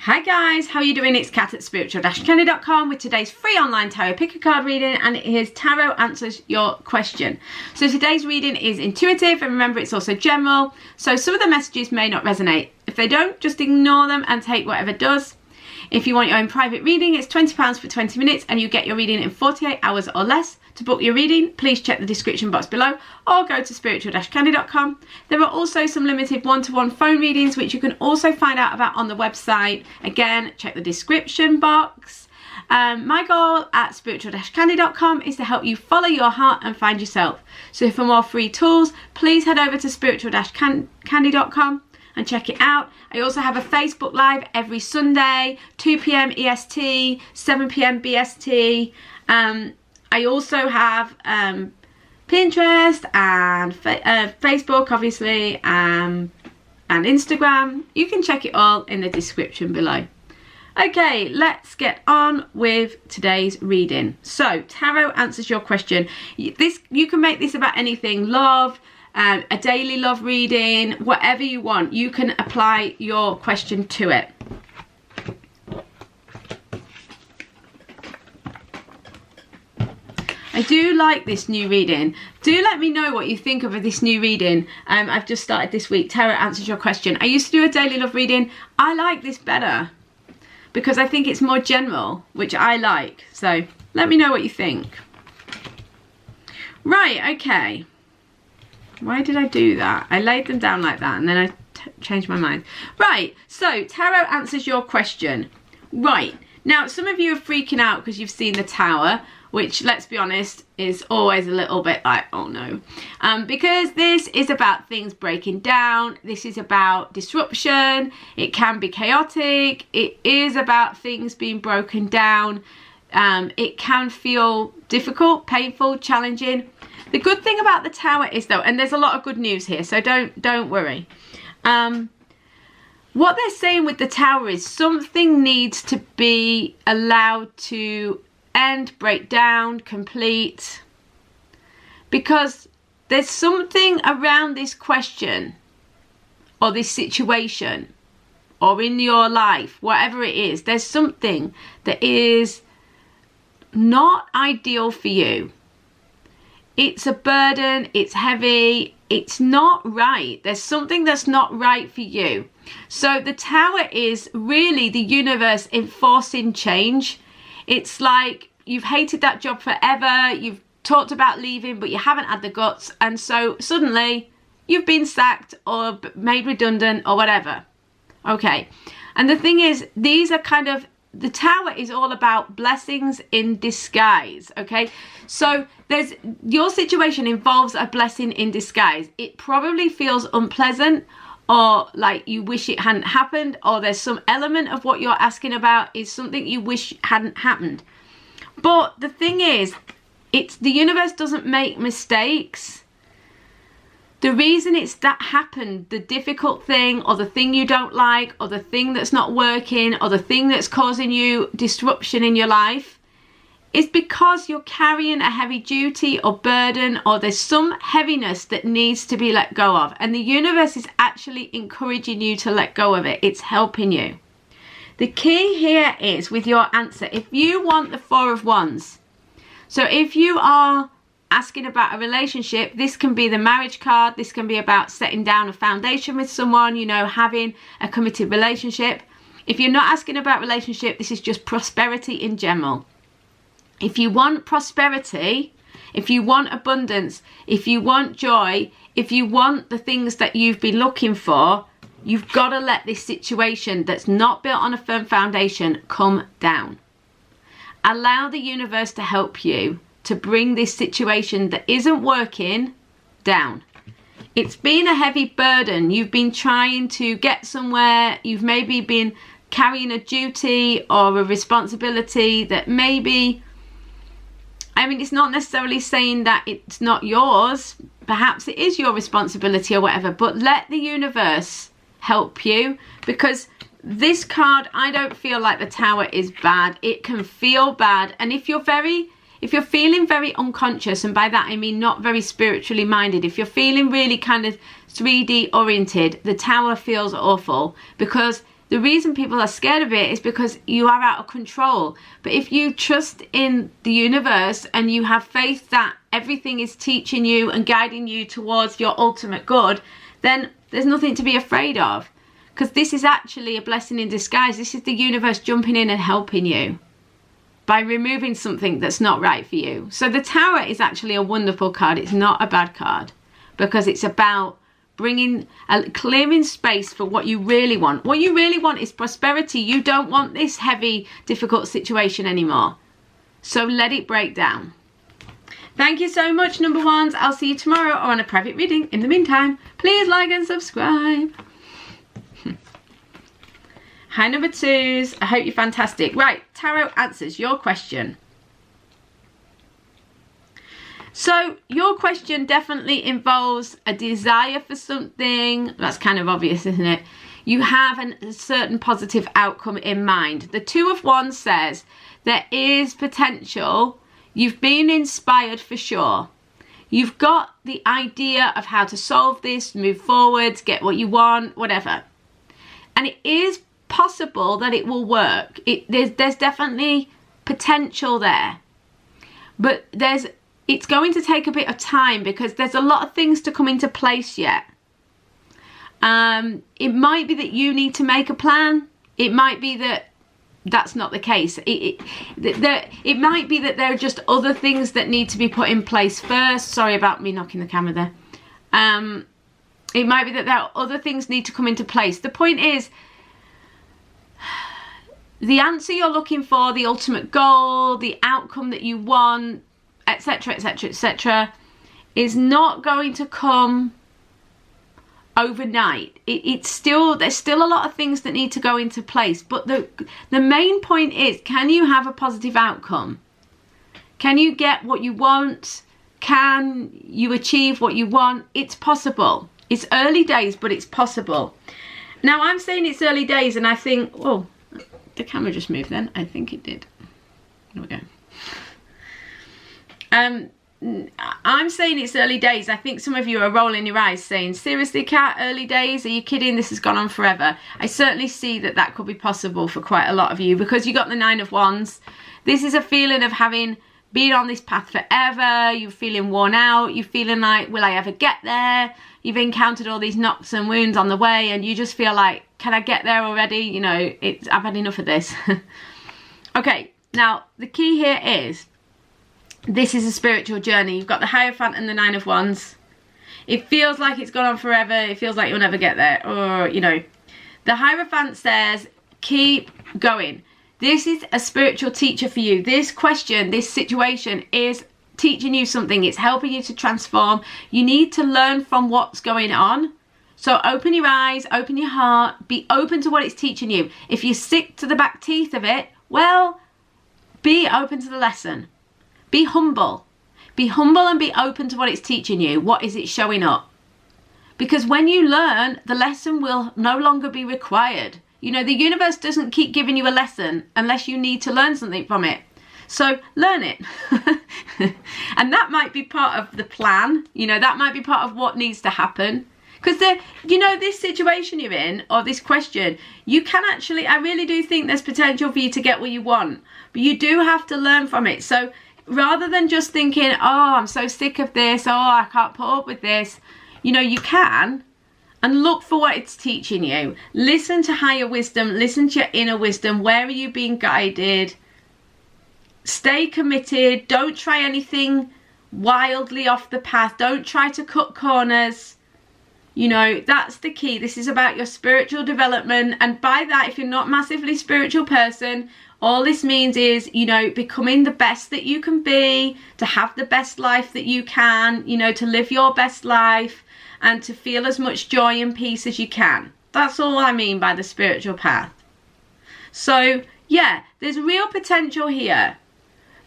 Hi guys, how are you doing? It's Kat at spiritual-candy.com with today's free online tarot pick a card reading, and here's Tarot Answers Your Question. So today's reading is intuitive, and remember it's also general, so some of the messages may not resonate. If they don't, just ignore them and take whatever does. If you want your own private reading, it's £20 for 20 minutes and you get your reading in 48 hours or less. To book your reading, please check the description box below or go to spiritual-candy.com. There are also some limited one-to-one phone readings which you can also find out about on the website. Again, check the description box. My goal at spiritual-candy.com is to help you follow your heart and find yourself. So for more free tools, please head over to spiritual-candy.com and check it out. I also have a Facebook Live every Sunday, 2 PM EST, 7 PM BST. I also have Pinterest and Facebook, obviously, and Instagram. You can check it all in the description below. Okay, let's get on with today's reading. So, Tarot Answers Your Question. You can make this about anything, love, a daily love reading, whatever you want. You can apply your question to it. I do like this new reading. Do let me know what you think of this new reading. I've just started this week. Tarot Answers Your Question. I used to do a daily love reading. I like this better because I think it's more general, which I like. So let me know what you think. Right, okay. Why did I do that? I laid them down like that and then I changed my mind. Right, so Tarot Answers Your Question. Right, now some of you are freaking out because you've seen the Tower, which, let's be honest, is always a little bit like, oh no. Because this is about things breaking down. This is about disruption. It can be chaotic. It is about things being broken down. It can feel difficult, painful, challenging. The good thing about the Tower is, though, and there's a lot of good news here, so don't worry. What they're saying with the Tower is something needs to be allowed to end, break down, complete, because there's something around this question or this situation or in your life, whatever it is, there's something that is not ideal for you. It's a burden, it's heavy, it's not right. There's something that's not right for you. So the Tower is really the universe enforcing change. It's like you've hated that job forever, you've talked about leaving, but you haven't had the guts, and so suddenly you've been sacked or made redundant or whatever. Okay, and the thing is, these are kind of, the Tower is all about blessings in disguise, okay? So your situation involves a blessing in disguise. It probably feels unpleasant, or like you wish it hadn't happened, or there's some element of what you're asking about is something you wish hadn't happened. But the thing is, the universe doesn't make mistakes. The reason it's that happened, the difficult thing, or the thing you don't like, or the thing that's not working, or the thing that's causing you disruption in your life, is because you're carrying a heavy duty or burden, or there's some heaviness that needs to be let go of. And the universe is actually encouraging you to let go of it. It's helping you. The key here is with your answer, if you want the Four of Wands, so if you are asking about a relationship, this can be the marriage card, this can be about setting down a foundation with someone, you know, having a committed relationship. If you're not asking about relationship, this is just prosperity in general. If you want prosperity, if you want abundance, if you want joy, if you want the things that you've been looking for, you've got to let this situation that's not built on a firm foundation come down. Allow the universe to help you to bring this situation that isn't working down. It's been a heavy burden. You've been trying to get somewhere. You've maybe been carrying a duty or a responsibility that maybe, I mean, it's not necessarily saying that it's not yours. Perhaps it is your responsibility or whatever, but let the universe help you, because this card, I don't feel like the Tower is bad. It can feel bad, and if you're feeling very unconscious, and by that I mean not very spiritually minded, if you're feeling really kind of 3D oriented, the Tower feels awful, because The reason people are scared of it is because you are out of control. But if you trust in the universe and you have faith that everything is teaching you and guiding you towards your ultimate good, then there's nothing to be afraid of. Because this is actually a blessing in disguise. This is the universe jumping in and helping you by removing something that's not right for you. So the Tower is actually a wonderful card. It's not a bad card, because it's about clearing space for what you really want. What you really want is prosperity. You don't want this heavy, difficult situation anymore. So let it break down. Thank you so much, number ones. I'll see you tomorrow or on a private reading. In the meantime, please like and subscribe. Hi, number twos. I hope you're fantastic. Right, tarot answers your question. So your question definitely involves a desire for something. That's kind of obvious, isn't it? You have a certain positive outcome in mind. The Two of Wands says there is potential. You've been inspired for sure. You've got the idea of how to solve this, move forward, get what you want, whatever. And it is possible that it will work. There's definitely potential there. But it's going to take a bit of time, because there's a lot of things to come into place yet. It might be that you need to make a plan. It might be that that's not the case. It might be that there are just other things that need to be put in place first. Sorry about me knocking the camera there. It might be that there are other things need to come into place. The point is, the answer you're looking for, the ultimate goal, the outcome that you want, etc, etc, etc, is not going to come overnight. There's still a lot of things that need to go into place, but the main point is, can you have a positive outcome? Can you get what you want? Can you achieve what you want? It's possible. It's early days, but it's possible. Now, I'm saying it's early days, and I think, oh, the camera just moved then. I think it did. There we go. I'm saying it's early days. I think some of you are rolling your eyes saying, seriously, Kat, early days? Are you kidding? This has gone on forever. I certainly see that that could be possible for quite a lot of you, because you got the Nine of Wands. This is a feeling of having been on this path forever. You're feeling worn out. You're feeling like, will I ever get there? You've encountered all these knocks and wounds on the way, and you just feel like, can I get there already? You know, I've had enough of this. Okay, now the key here is, this is a spiritual journey. You've got the Hierophant and the Nine of Wands. It feels like it's gone on forever. It feels like you'll never get there. Or, you know, the Hierophant says, keep going. This is a spiritual teacher for you. This question, this situation is teaching you something. It's helping you to transform. You need to learn from what's going on. So open your eyes, open your heart, be open to what it's teaching you. If you're sick to the back teeth of it, well, be open to the lesson. Be humble. Be humble and be open to what it's teaching you. What is it showing up? Because when you learn, the lesson will no longer be required. You know, the universe doesn't keep giving you a lesson unless you need to learn something from it. So learn it. And that might be part of the plan. You know, that might be part of what needs to happen. Because, you know, this situation you're in, or this question, you can actually, I really do think there's potential for you to get what you want. But you do have to learn from it. So rather than just thinking, oh, I'm so sick of this, oh, I can't put up with this, you know, you can. And look for what it's teaching you. Listen to higher wisdom. Listen to your inner wisdom. Where are you being guided? Stay committed. Don't try anything wildly off the path. Don't try to cut corners. You know, that's the key. This is about your spiritual development. And by that, if you're not a massively spiritual person, all this means is, you know, becoming the best that you can be, to have the best life that you can, you know, to live your best life and to feel as much joy and peace as you can. That's all I mean by the spiritual path. So, yeah, there's real potential here.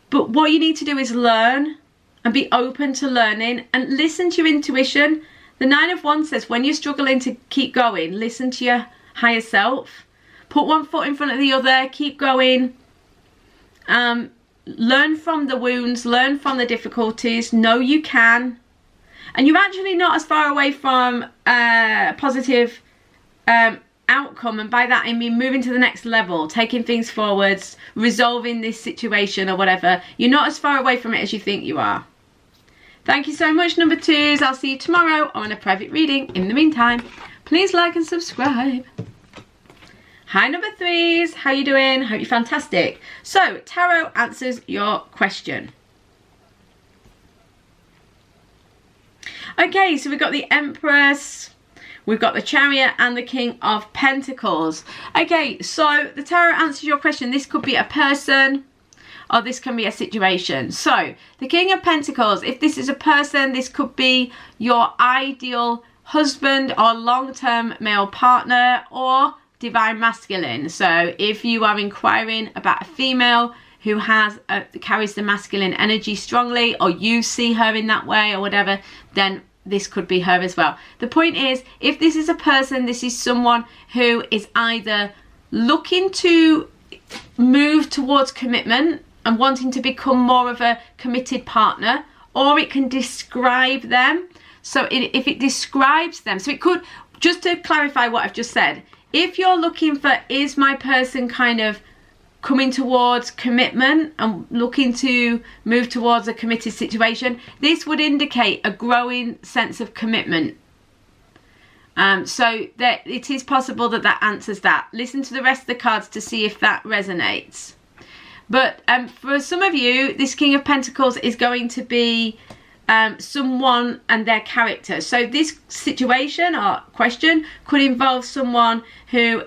But what you need to do is learn and be open to learning and listen to your intuition. The Nine of Wands says when you're struggling to keep going, listen to your higher self. Put one foot in front of the other, keep going. Learn from the wounds, learn from the difficulties. Know you can. And you're actually not as far away from positive outcome, and by that I mean moving to the next level, taking things forwards, resolving this situation or whatever. You're not as far away from it as you think you are. Thank you so much, number 2s. I'll see you tomorrow on a private reading. In the meantime, please like and subscribe. Hi, number 3s. How you doing? Hope you're fantastic. So, tarot answers your question. Okay, so we've got the Empress, we've got the Chariot, and the King of Pentacles. Okay, so the tarot answers your question. This could be a person, or this can be a situation. So, the King of Pentacles, if this is a person, this could be your ideal husband or long-term male partner or divine masculine. So, if you are inquiring about a female who carries the masculine energy strongly, or you see her in that way or whatever, then this could be her as well. The point is, if this is a person, this is someone who is either looking to move towards commitment and wanting to become more of a committed partner, or it can describe them. So if it describes them, so it could, just to clarify what I've just said, if you're looking for, is my person kind of coming towards commitment and looking to move towards a committed situation, this would indicate a growing sense of commitment. So that it is possible that that answers that. Listen to the rest of the cards to see if that resonates. But for some of you, this King of Pentacles is going to be someone and their character. So this situation or question could involve someone who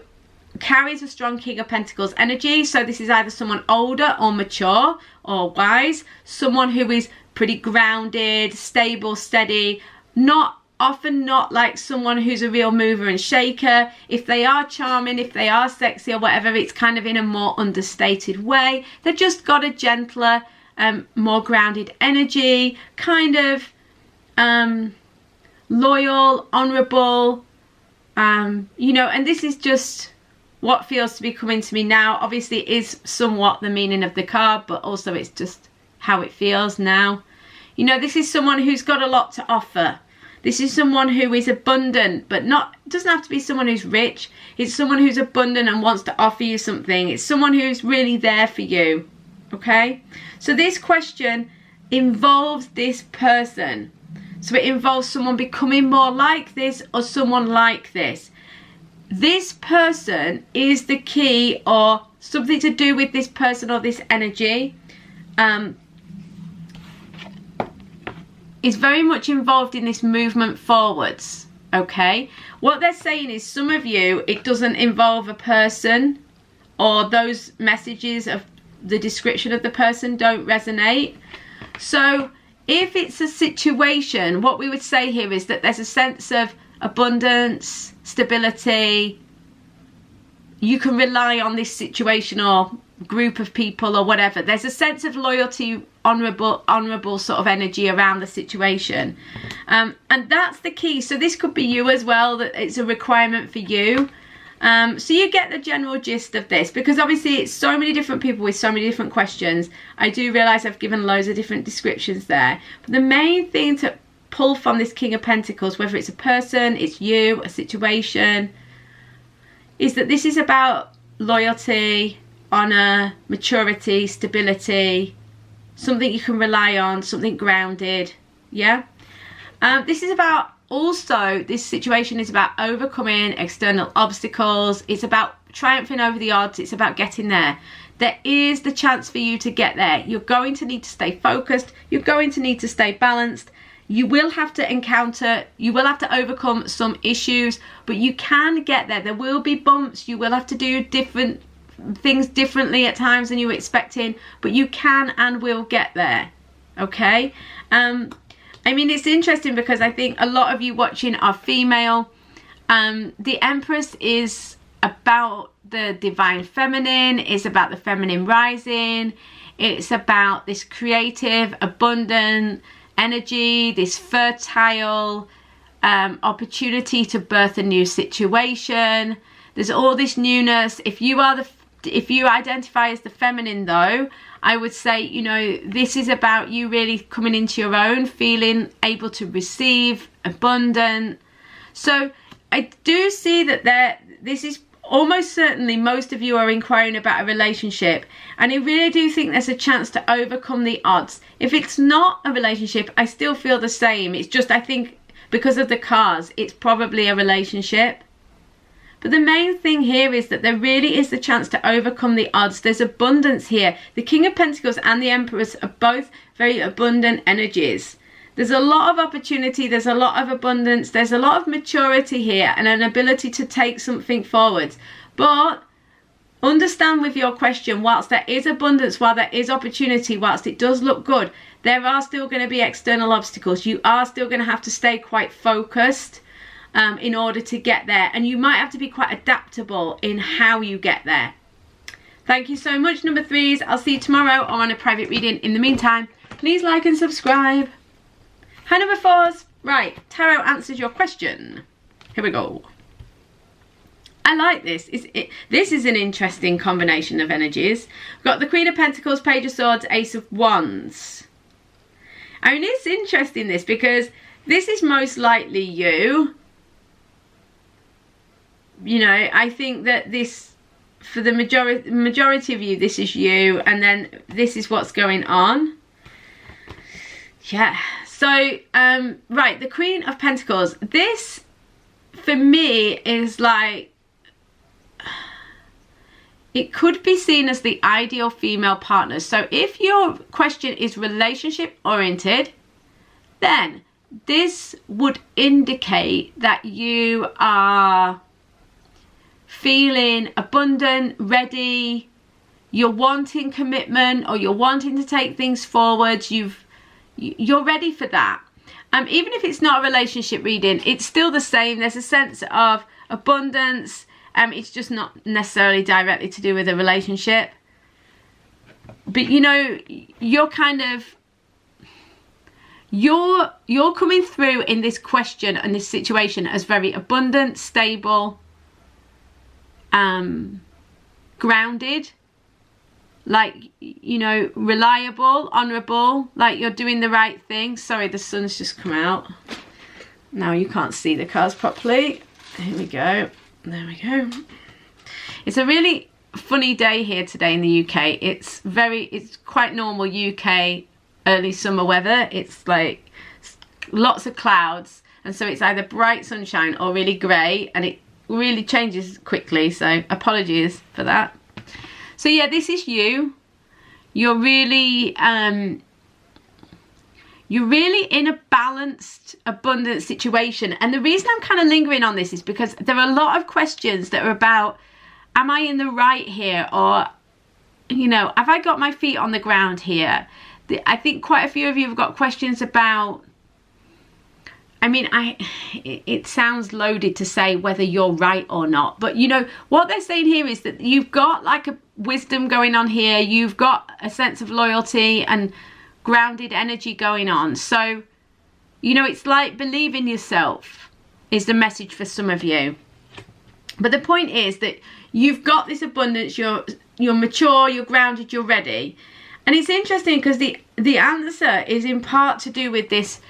carries a strong King of Pentacles energy. So this is either someone older or mature or wise, someone who is pretty grounded, stable, steady, often not like someone who's a real mover and shaker. If they are charming, if they are sexy or whatever, it's kind of in a more understated way. They've just got a gentler, more grounded energy, kind of loyal, honourable, you know, and this is just what feels to be coming to me now. Obviously it is somewhat the meaning of the card, but also it's just how it feels now. You know, this is someone who's got a lot to offer. This is someone who is abundant, but doesn't have to be someone who's rich. It's someone who's abundant and wants to offer you something. It's someone who's really there for you, okay? So this question involves this person. So it involves someone becoming more like this or someone like this. This person is the key, or something to do with this person or this energy is very much involved in this movement forwards, okay? What they're saying is, some of you, it doesn't involve a person, or those messages of the description of the person don't resonate. So if it's a situation, what we would say here is that there's a sense of abundance, stability. You can rely on this situation or group of people or whatever. There's a sense of loyalty, honourable sort of energy around the situation, and that's the key. So this could be you as well, that it's a requirement for you. So you get the general gist of this, because obviously it's so many different people with so many different questions. I do realise I've given loads of different descriptions there, but the main thing to pull from this King of Pentacles, whether it's a person, it's you, a situation, is that this is about loyalty, honour, maturity, stability, something you can rely on, something grounded, yeah? This is about, also, this situation is about overcoming external obstacles. It's about triumphing over the odds. It's about getting there. There is the chance for you to get there. You're going to need to stay focused. You're going to need to stay balanced. You will have to overcome some issues, but you can get there. There will be bumps. You will have to do different things differently at times than you were expecting, but you can and will get there, okay? I mean, it's interesting because I think a lot of you watching are female. The Empress is about the divine feminine. It's about the feminine rising. It's about this creative, abundant energy, this fertile opportunity to birth a new situation. There's all this newness. If you identify as the feminine though, I would say, you know, this is about you really coming into your own, feeling able to receive, abundant. So I do see that this is almost certainly most of you are inquiring about a relationship, and I really do think there's a chance to overcome the odds. If it's not a relationship, I still feel the same. It's just, I think because of the cards, it's probably a relationship. But the main thing here is that there really is the chance to overcome the odds. There's abundance here. The King of Pentacles and the Empress are both very abundant energies. There's a lot of opportunity, there's a lot of abundance, there's a lot of maturity here and an ability to take something forward. But understand with your question, whilst there is abundance, while there is opportunity, whilst it does look good, there are still going to be external obstacles. You are still going to have to stay quite focused in order to get there, and you might have to be quite adaptable in how you get there. Thank you so much, number threes. I'll see you tomorrow or on a private reading. In the meantime, please like and subscribe. Hi, number fours. Right, tarot answers your question. Here we go. I like this. This is an interesting combination of energies. We've got the Queen of Pentacles, Page of Swords, Ace of Wands. I mean, it's interesting this because this is most likely you. You know, I think that this, for the majority of you, this is you, and then this is what's going on. Yeah. So, right, the Queen of Pentacles. This, for me, is like, it could be seen as the ideal female partner. So if your question is relationship oriented, then this would indicate that you are feeling abundant, ready, you're wanting commitment, or you're wanting to take things forward, you're ready for that. Even if it's not a relationship reading, it's still the same. There's a sense of abundance. It's just not necessarily directly to do with a relationship. But you know, you're kind of, you're coming through in this question and this situation as very abundant, stable, grounded, like, you know, reliable, honourable, like you're doing the right thing. Sorry, the sun's just come out. Now you can't see the cards properly. Here we go. There we go. It's a really funny day here today in the UK. It's quite normal UK early summer weather. It's like lots of clouds, and so it's either bright sunshine or really grey, and it really changes quickly, so apologies for that. So yeah, this is you. You're really in a balanced, abundant situation. And the reason I'm kind of lingering on this is because there are a lot of questions that are about, am I in the right here? Or, you know, have I got my feet on the ground here? I think quite a few of you have got questions about, I mean, it sounds loaded to say whether you're right or not. But, you know, what they're saying here is that you've got like a wisdom going on here. You've got a sense of loyalty and grounded energy going on. So, you know, it's like believe in yourself is the message for some of you. But the point is that you've got this abundance. You're mature, you're grounded, you're ready. And it's interesting because the answer is in part to do with this.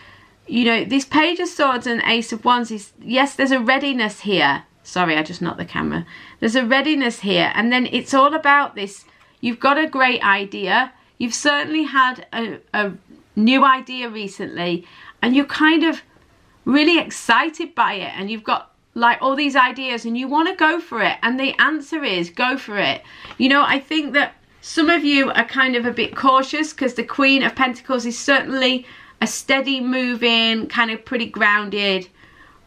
You know, this Page of Swords and Ace of Wands is, yes, there's a readiness here. Sorry, I just knocked the camera. There's a readiness here. And then it's all about this. You've got a great idea. You've certainly had a new idea recently. And you're kind of really excited by it. And you've got like all these ideas and you want to go for it. And the answer is go for it. You know, I think that some of you are kind of a bit cautious because the Queen of Pentacles is certainly a steady moving, kind of pretty grounded,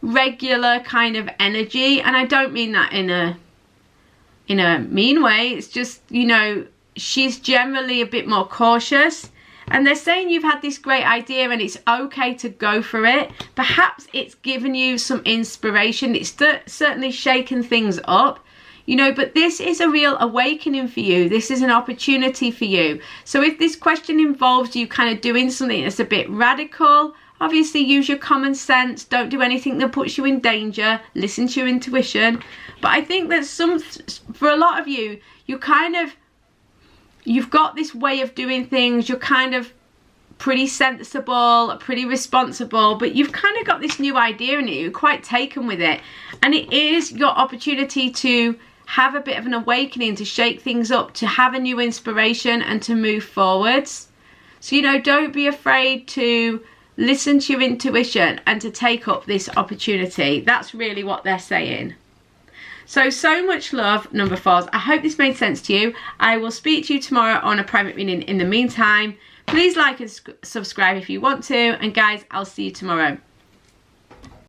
regular kind of energy. And I don't mean that in a mean way. It's just, you know, she's generally a bit more cautious. And they're saying you've had this great idea and it's okay to go for it. Perhaps it's given you some inspiration. It's certainly shaken things up. You know, but this is a real awakening for you. This is an opportunity for you. So if this question involves you kind of doing something that's a bit radical, obviously use your common sense. Don't do anything that puts you in danger. Listen to your intuition. But I think that for a lot of you, you've got this way of doing things. You're kind of pretty sensible, pretty responsible, but you've kind of got this new idea in it. You're quite taken with it. And it is your opportunity to have a bit of an awakening, to shake things up, to have a new inspiration and to move forwards. So, you know, don't be afraid to listen to your intuition and to take up this opportunity. That's really what they're saying. So much love, number 4s. I hope this made sense to you. I will speak to you tomorrow on a private reading. In the meantime, please like and subscribe if you want to. And guys, I'll see you tomorrow.